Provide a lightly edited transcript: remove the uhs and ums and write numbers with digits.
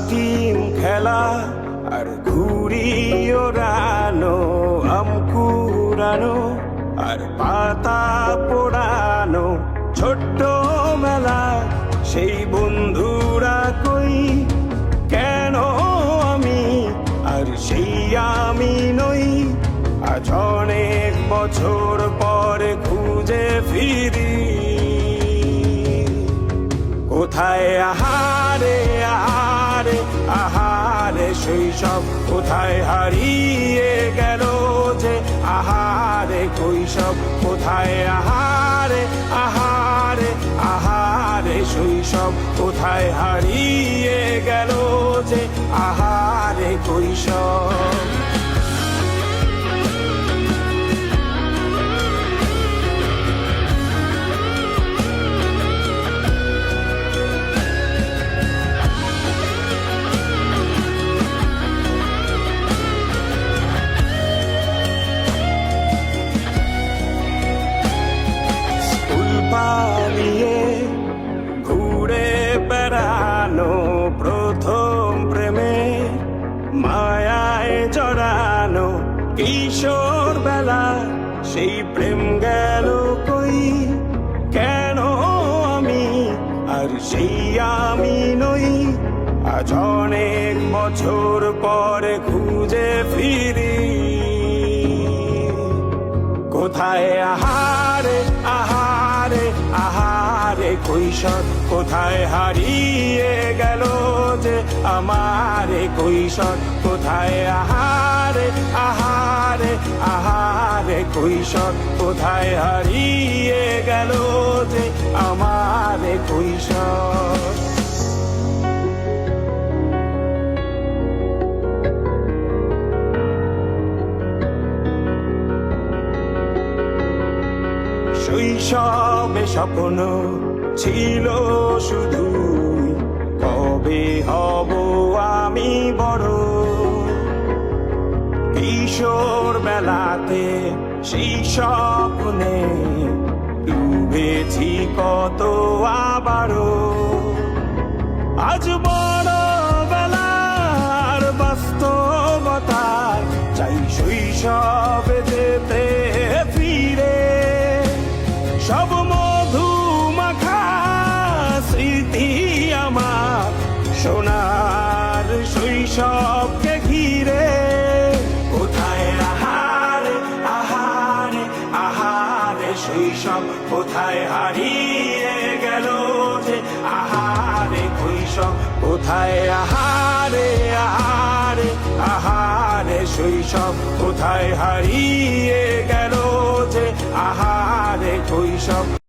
Team খেলা আর ঘুড়ি ওড়ানো, আম কুড়ানো আর পাতা পোড়ানো, ছোট্ট মেলা সেই বন্ধুরা কই, কেন আমি আর সেই আমি নই। আজ অনেক বছর পরে খুঁজে ফিরি, কোথায় আহারে আহারে আহারে শৈশব, কোথায় হারিয়ে গেল যে আহারে কৈশব, কোথায় আহারে আহারে আহারে শৈশব, কোথায় হারিয়ে গেল যে আহারে কৈশব। পালিয়ে ঘুরে বেড়ানো, প্রথম প্রেমে মায়ায় জড়ানো, কিশোর বেলা সেই প্রেম গেল কই, কেন আমি আর সেই আমি নই। আজ অনেক বছর পরে খুঁজে ফিরি, কোথায় আহারে আহারে আহারে কৈশোর, কোথায় হারিয়ে গেল যে আমারে কৈশোর, কোথায় আহারে আহারে আহারে কৈশোর, কোথায় হারিয়ে গেল যে আমারে কৈশোর। শৈশবে স্বপ্ন ছিল শুধু, কবে হব আমি বড়। কিশোর বেলাতে সেই স্বপ্নে ডুবেছি কত আবারও, আজ বড় বেলার বাস্তবতার চাই শৈশবে যেতে ফিরে। সব মধু মাখা স্মৃতি আমার সোনার শৈশবকে ঘিরে, কোথায় আহারে আহারে আহারে শৈশব, কোথায় হারিয়ে গেল যে আহারে কৈশোর, কোথায় আহারে আহারে আহারে শৈশব, কোথায় হারিয়ে গেল যে আহারে কৈশোর।